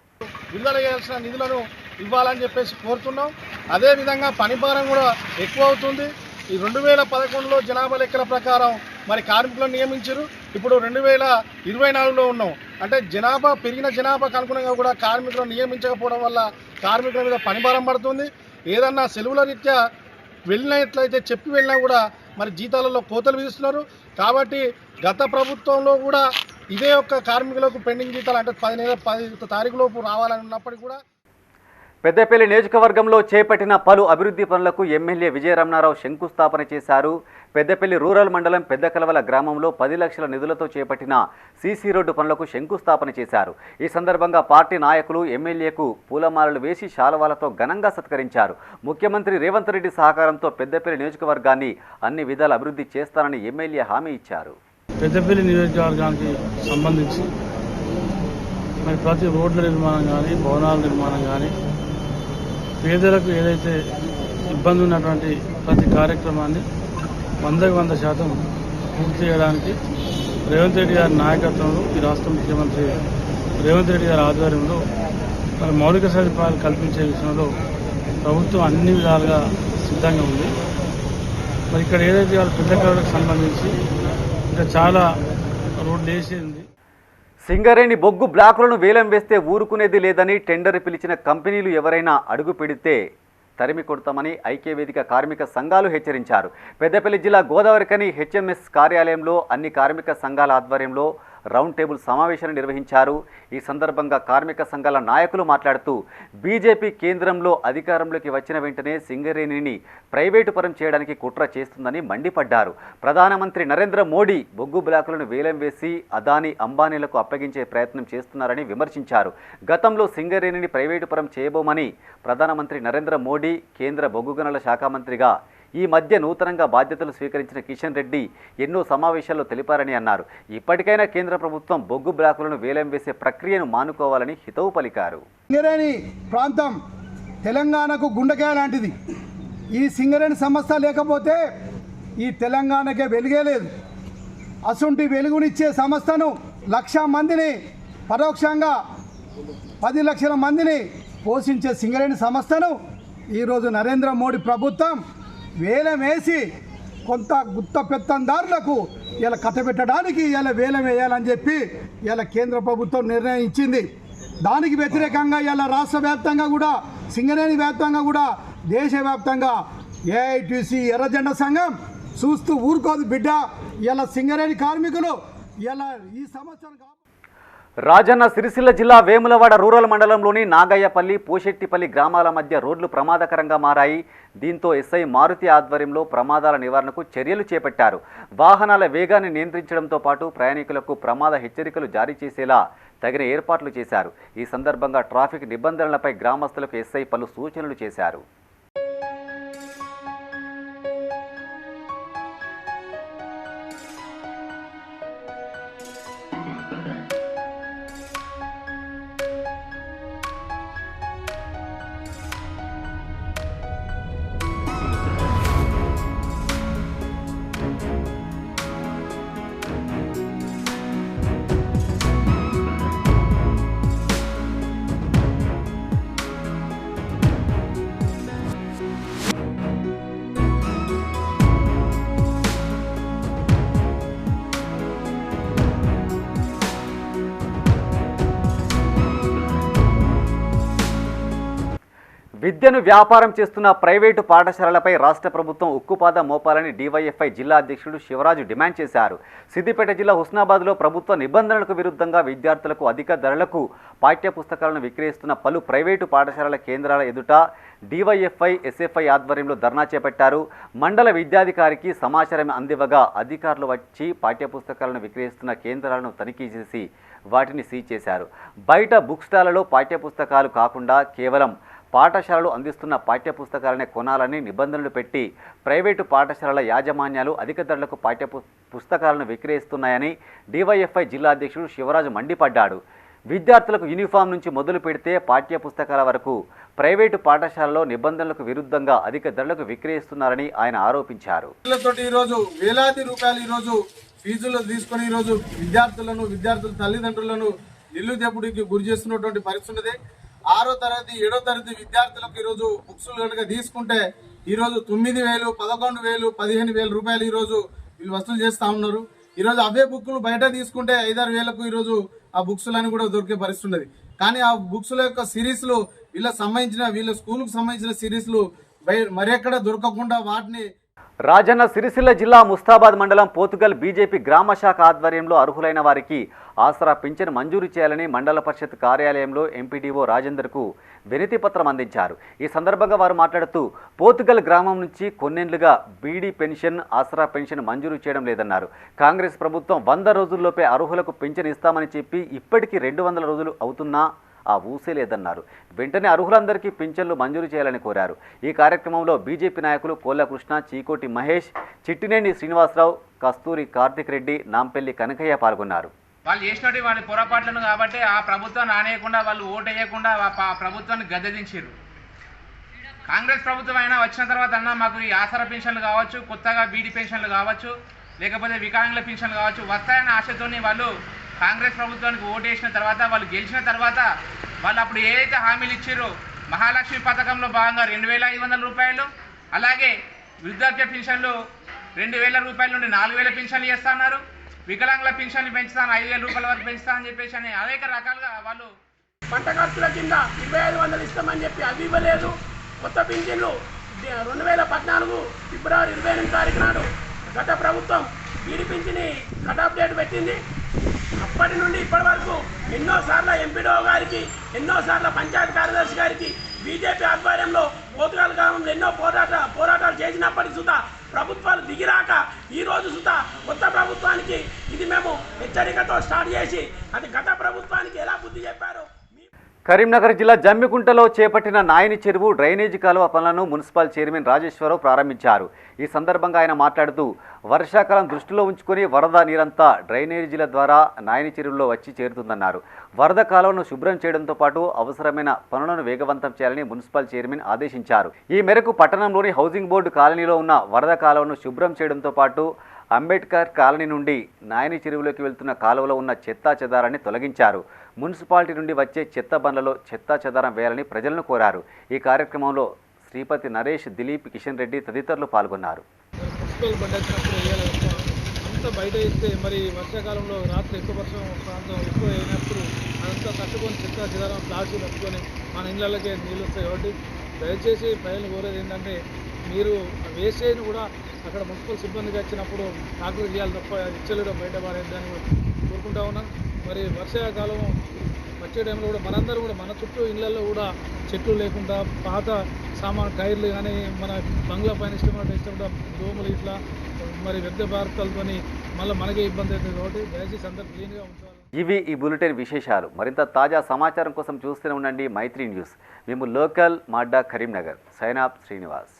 విడుదల చేయాల్సిన నిధులను ఇవ్వాలని చెప్పేసి కోరుతున్నాం. అదేవిధంగా పనిభారం కూడా ఎక్కువ అవుతుంది. ఈ 2011లో జనాభా లెక్కల ప్రకారం మరి కార్మికులను నియమించారు. ఇప్పుడు 2024లో ఉన్నాం. అంటే పెరిగిన జనాభాకు అనుగుణంగా కూడా కార్మికులను నియమించకపోవడం వల్ల కార్మికుల మీద పనిభారం పడుతుంది. ఏదన్నా సెలవుల రీత్యా వెళ్ళినట్లయితే చెప్పి వెళ్ళినా కూడా మరి జీతాలలో కోతలు విధిస్తున్నారు. కాబట్టి గత ప్రభుత్వంలో కూడా ఇదే యొక్క కార్మికులకు పెండింగ్ జీతాలు అంటే 10 తారీఖులోపు రావాలని ఉన్నప్పటికీ కూడా
పెద్దపల్లి నియోజకవర్గంలో చేపట్టిన పలు అభివృద్ధి పనులకు ఎమ్మెల్యే విజయరమణారావు శంకుస్థాపన చేశారు. పెద్దపల్లి రూరల్ మండలం పెద్దకలవల గ్రామంలో 10 లక్షల నిధులతో చేపట్టిన సీసీ రోడ్డు పనులకు శంకుస్థాపన చేశారు. ఈ సందర్భంగా పార్టీ నాయకులు ఎమ్మెల్యేకు పూలమాలలు వేసి శాలువాలతో ఘనంగా సత్కరించారు. ముఖ్యమంత్రి రేవంత్ రెడ్డి సహకారంతో పెద్దపల్లి నియోజకవర్గాన్ని అన్ని విధాల అభివృద్ధి చేస్తానని ఎమ్మెల్యే హామీ ఇచ్చారు.
పెద్దపల్లి నియోజకవర్గానికి సంబంధించి మరి ప్రతి రోడ్ల నిర్మాణం కానీ, భవనాల నిర్మాణం కానీ, పేదలకు ఏదైతే ఇబ్బంది ఉన్నటువంటి ప్రతి కార్యక్రమాన్ని 100% పూర్తి చేయడానికి రేవంత్ రెడ్డి గారి నాయకత్వంలో, ఈ రాష్ట్ర ముఖ్యమంత్రి రేవంత్ రెడ్డి గారి ఆధ్వర్యంలో మరి మౌలిక సదుపాయాలు కల్పించే విషయంలో ప్రభుత్వం అన్ని విధాలుగా సిద్ధంగా ఉంది. మరి ఇక్కడ ఏదైతే వాళ్ళ పెద్దకలకు సంబంధించి ఇంకా చాలా రోడ్లు వేసేది.
సింగరేణి బొగ్గు బ్లాకులను వేలం వేస్తే ఊరుకునేది లేదని టెండర్ పిలిచిన కంపెనీలు ఎవరైనా అడుగు పెడితే తరిమి కొడతామని ఐక్యవేదిక కార్మిక సంఘాలు హెచ్చరించారు. పెద్దపల్లి జిల్లా గోదావరికని హెచ్ఎంఎస్ కార్యాలయంలో అన్ని కార్మిక సంఘాల ఆధ్వర్యంలో రౌండ్ టేబుల్ సమావేశాన్ని నిర్వహించారు. ఈ సందర్భంగా కార్మిక సంఘాల నాయకులు మాట్లాడుతూ బీజేపీ కేంద్రంలో అధికారంలోకి వచ్చిన వెంటనే సింగరేణిని ప్రైవేటు పరం చేయడానికి కుట్ర చేస్తుందని మండిపడ్డారు. ప్రధానమంత్రి నరేంద్ర మోడీ బొగ్గు బ్లాకులను వేలం వేసి అదానీ అంబానీలకు అప్పగించే ప్రయత్నం చేస్తున్నారని విమర్శించారు. గతంలో సింగరేణిని ప్రైవేటు పరం చేయబోమని ప్రధానమంత్రి నరేంద్ర మోడీ కేంద్ర బొగ్గు గనుల శాఖ మంత్రిగా ఈ మధ్య నూతనంగా బాధ్యతలు స్వీకరించిన కిషన్ రెడ్డి ఎన్నో సమావేశాల్లో తెలిపారని అన్నారు. ఇప్పటికైనా కేంద్ర ప్రభుత్వం బొగ్గు బ్లాకులను వేలం వేసే ప్రక్రియను మానుకోవాలని హితవు పలికారు.
సింగరేణి ప్రాంతం తెలంగాణకు గుండెకాయ లాంటిది. ఈ సింగరేణి సంస్థ లేకపోతే ఈ తెలంగాణకే వెలుగే లేదు. అసొంటి వెలుగునిచ్చే సంస్థను 1,00,000 మందిని పరోక్షంగా 10 లక్షల మందిని పోషించే సింగరేణి సంస్థను ఈరోజు నరేంద్ర మోడీ ప్రభుత్వం వేలం వేసి కొంత గుత్త పెత్తందారులకు ఇలా కట్టబెట్టడానికి ఇలా వేలం వేయాలని చెప్పి ఇలా కేంద్ర ప్రభుత్వం నిర్ణయించింది. దానికి వ్యతిరేకంగా ఇలా రాష్ట్ర వ్యాప్తంగా కూడా సింగరేణి వ్యాప్తంగా కూడా దేశవ్యాప్తంగా ఏఐటీసీ ఎర్రజెండా సంఘం చూస్తూ ఊరుకోదు బిడ్డ. ఇలా సింగరేణి కార్మికులు ఇలా ఈ సంవత్సరం
రాజన్న సిరిసిల్ల జిల్లా వేములవాడ రూరల్ మండలంలోని నాగయ్యపల్లి పోషెట్టిపల్లి గ్రామాల మధ్య రోడ్లు ప్రమాదకరంగా మారాయి. దీంతో ఎస్ఐ మారుతి ఆధ్వర్యంలో ప్రమాదాల నివారణకు చర్యలు చేపట్టారు. వాహనాల వేగాన్ని నియంత్రించడంతో పాటు ప్రయాణికులకు ప్రమాద హెచ్చరికలు జారీ చేసేలా తగిన ఏర్పాట్లు చేశారు. ఈ సందర్భంగా ట్రాఫిక్ నిబంధనలపై గ్రామస్తులకు ఎస్ఐ పలు సూచనలు చేశారు. విద్యను వ్యాపారం చేస్తున్న ప్రైవేటు పాఠశాలలపై రాష్ట్ర ప్రభుత్వం ఉక్కుపాదం మోపాలని డివైఎఫ్ఐ జిల్లా అధ్యక్షుడు శివరాజు డిమాండ్ చేశారు. సిద్దిపేట జిల్లా హుస్నాబాద్లో ప్రభుత్వ నిబంధనలకు విరుద్ధంగా విద్యార్థులకు అధిక ధరలకు పాఠ్య పుస్తకాలను విక్రయిస్తున్న పలు ప్రైవేటు పాఠశాలల కేంద్రాల ఎదుట డివైఎఫ్ఐ ఎస్ఎఫ్ఐ ఆధ్వర్యంలో ధర్నా చేపట్టారు. మండల విద్యాధికారికి సమాచారం అందివ్వగా అధికారులు వచ్చి పాఠ్యపుస్తకాలను విక్రయిస్తున్న కేంద్రాలను తనిఖీ చేసి వాటిని సీజ్ చేశారు. బయట బుక్ స్టాళ్లలో పాఠ్యపుస్తకాలు కాకుండా కేవలం పాఠశాలలు అందిస్తున్న పాఠ్యపుస్తకాలనే కొనాలని నిబంధనలు పెట్టి ప్రైవేటు పాఠశాలల యాజమాన్యాలు అధిక ధరలకు పుస్తకాలను విక్రయిస్తున్నాయని డివైఎఫ్ఐ జిల్లా అధ్యక్షుడు శివరాజు మండిపడ్డాడు. విద్యార్థులకు యూనిఫామ్ నుంచి మొదలు పెడితే పాఠ్య పుస్తకాల వరకు ప్రైవేటు పాఠశాలలో నిబంధనలకు విరుద్ధంగా అధిక ధరలకు విక్రయిస్తున్నారని ఆయన ఆరోపించారు.
ఈరోజు వేలాది రూపాయలు ఈరోజు ఫీజులు తీసుకొని ఈరోజు విద్యార్థుల తల్లిదండ్రులను నిలుదెప్పుడికి గురి చేస్తున్నటువంటి పరిస్థితి. 6వ తరగతి 7వ తరగతి విద్యార్థులకు ఈరోజు బుక్స్ కనుక తీసుకుంటే ఈరోజు 9,000, 11,000, 15,000 రూపాయలు ఈరోజు వీళ్ళు వసూలు చేస్తూ ఉన్నారు. ఈరోజు అవే బుక్లు బయట తీసుకుంటే 5-6 వేలకు ఈరోజు ఆ బుక్స్లని కూడా దొరికే పరిస్థితి ఉన్నది. కానీ ఆ బుక్స్ల యొక్క సిరీస్లు వీళ్ళ స్కూల్కి సంబంధించిన సిరీస్లు మరెక్కడ దొరకకుండా వాటిని
రాజన్న సిరిసిల్ల జిల్లా ముస్తాబాద్ మండలం పోతుగల్ బీజేపీ గ్రామ శాఖ ఆధ్వర్యంలో అర్హులైన వారికి ఆసరా పింఛను మంజూరు చేయాలని మండల పరిషత్ కార్యాలయంలో ఎంపీడీఓ రాజేందర్కు వినతి పత్రం అందించారు. ఈ సందర్భంగా వారు మాట్లాడుతూ పోతుగల్ గ్రామం నుంచి కొన్నేళ్లుగా బీడీ పెన్షన్, ఆసరా పెన్షన్ మంజూరు చేయడం లేదన్నారు. కాంగ్రెస్ ప్రభుత్వం 100 రోజుల్లోపే అర్హులకు పెన్షన్ ఇస్తామని చెప్పి ఇప్పటికీ 200 రోజులు అవుతున్నా ఆ ఊసే లేదన్నారు. వెంటనే అర్హులందరికీ పింఛన్లు మంజూరు చేయాలని కోరారు. ఈ కార్యక్రమంలో బీజేపీ నాయకులు కోళ్ల కృష్ణ, చీకోటి మహేష్, చిట్టినేని శ్రీనివాసరావు, కస్తూరి కార్తిక్ రెడ్డి, నాంపల్లి కనకయ్య పాల్గొన్నారు.
వాళ్ళు చేసినట్టు వాళ్ళ పొరపాట్లను కాబట్టి ఆ ప్రభుత్వాన్ని ఆనేయకుండా వాళ్ళు ఓటు వేయకుండా ఆ ప్రభుత్వాన్ని గద్దెదించారు. కాంగ్రెస్ ప్రభుత్వం అయినా వచ్చిన తర్వాత అన్నా మాకు ఈ ఆసరా పెన్షన్లు కావచ్చు, కొత్తగా బీడీ పెన్షన్లు కావచ్చు, లేకపోతే వికలాంగుల పెన్షన్లు కావచ్చు వస్తాయన్న ఆశతోని వాళ్ళు కాంగ్రెస్ ప్రభుత్వానికి ఓటు వేసిన తర్వాత వాళ్ళు గెలిచిన తర్వాత వాళ్ళు అప్పుడు ఏదైతే హామీలు ఇచ్చారో మహాలక్ష్మి పథకంలో భాగంగా 2,500 రూపాయలు, అలాగే వృద్ధాప్య పెన్షన్లు 2,000 రూపాయల నుండి 4,000 పెన్షన్లు చేస్తున్నారు. వికలాంగుల పెన్షన్లు పెంచుతాను 5,000 రూపాయల వరకు పెంచుతా అని చెప్పేసి అనేక రకాలుగా వాళ్ళు
పంట ఖర్చుల కింద 2,500 ఇస్తామని చెప్పి అవి ఇవ్వలేదు. కొత్త పింఛన్లు 2014 ఫిబ్రవరి 28 తారీఖు నాడు గత ప్రభుత్వం బీడీ పింఛని కట్ ఆఫ్ డేట్ పెట్టింది. అప్పటి నుండి ఇప్పటి వరకు ఎన్నోసార్లు ఎంపీడో గారికి, ఎన్నోసార్లు పంచాయతీ కార్యదర్శి గారికి బీజేపీ ఆధ్వర్యంలో పోతుగల్ గ్రామంలో ఎన్నో పోరాటాలు చేసినప్పటికీ సుతా ప్రభుత్వాలు దిగిరాక ఈరోజు సుతా కొత్త ప్రభుత్వానికి ఇది మేము హెచ్చరికతో స్టార్ట్ చేసి అది గత ప్రభుత్వానికి ఎలా బుద్ధి చెప్పారో.
కరీంనగర్ జిల్లా జమ్మికుంటలో చేపట్టిన నాయని చెరువు డ్రైనేజీ కాలువ పనులను మున్సిపల్ చైర్మన్ రాజేశ్వరరావు ప్రారంభించారు. ఈ సందర్భంగా ఆయన మాట్లాడుతూ వర్షాకాలం దృష్టిలో ఉంచుకొని వరద నీరంతా డ్రైనేజీల ద్వారా నాయని చెరువులో వచ్చి చేరుతుందన్నారు. వరద కాలువను శుభ్రం చేయడంతో పాటు అవసరమైన పనులను వేగవంతం చేయాలని మున్సిపల్ చైర్మన్ ఆదేశించారు. ఈ మేరకు పట్టణంలోని హౌసింగ్ బోర్డు కాలనీలో ఉన్న వరద కాలువను శుభ్రం చేయడంతో పాటు అంబేద్కర్ కాలనీ నుండి నాయని చెరువులోకి వెళ్తున్న కాలువలో ఉన్న చెత్తా చెదారాన్ని తొలగించారు. మున్సిపాలిటీ నుండి వచ్చే చెత్త బండ్లలో చెత్తా చెదారం వేయాలని ప్రజలను కోరారు. ఈ కార్యక్రమంలో శ్రీపతి నరేష్, దిలీప్, కిషన్ రెడ్డి తదితరులు పాల్గొన్నారు.
అంతా బయట ఇస్తే మరి వర్షాకాలంలో రాత్రి ఎక్కువ వర్షం ప్రాంతం ఎక్కువ అయినప్పుడు అదంతా తట్టుకొని చెత్త చెదారం ప్లాస్టిక్ తట్టుకొని మన ఇళ్ళకే నీళ్ళు వస్తాయి. కాబట్టి దయచేసి ప్రజలు కోరేది ఏంటంటే మీరు వేసేది కూడా అక్కడ మున్సిపల్ సిబ్బందికి వచ్చినప్పుడు టాకులు చేయాలి తప్ప ఇచ్చలు బయట పారేద్దని కోరుకుంటా ఉన్నాను. మరి వర్షాకాలం వచ్చే టైంలో కూడా మనందరూ కూడా మన చుట్టూ ఇళ్లలో కూడా చెట్లు లేకుండా పాత సామాన్ టైర్లు కానీ మన బంగ్లా పైన ఇష్టంగా దోమలు ఇట్లా మరి వ్యర్థ భారతాలతో మళ్ళీ మనకే ఇబ్బంది అవుతుంది. కాబట్టి దయచేసి అందరూ క్లీన్గా ఉంచాలి.
ఇవి ఈ బులెటిన్ విశేషాలు. మరింత తాజా సమాచారం కోసం చూస్తూనే ఉండండి మైత్రి న్యూస్. మేము లోకల్ మాడ్డా Karimnagar. Sign off Srinivas.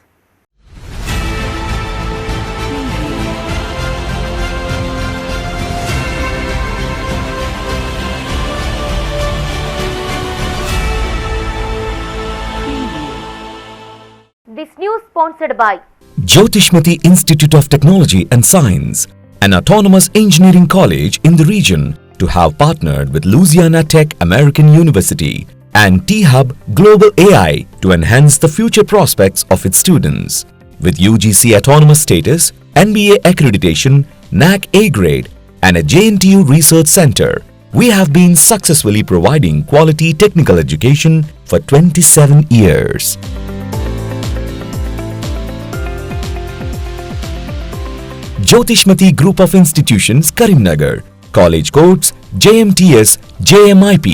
This news sponsored by
Jyotishmati Institute of Technology and Science, an autonomous engineering college in the region, to have partnered with Louisiana Tech American University and T-Hub Global AI to enhance the future prospects of its students. With UGC autonomous status, NBA accreditation, NAC A grade, and a JNTU research center, we have been successfully providing quality technical education for 27 years. Jyotishmati Group of Institutions, Karimnagar. College codes JMTS, JMIP.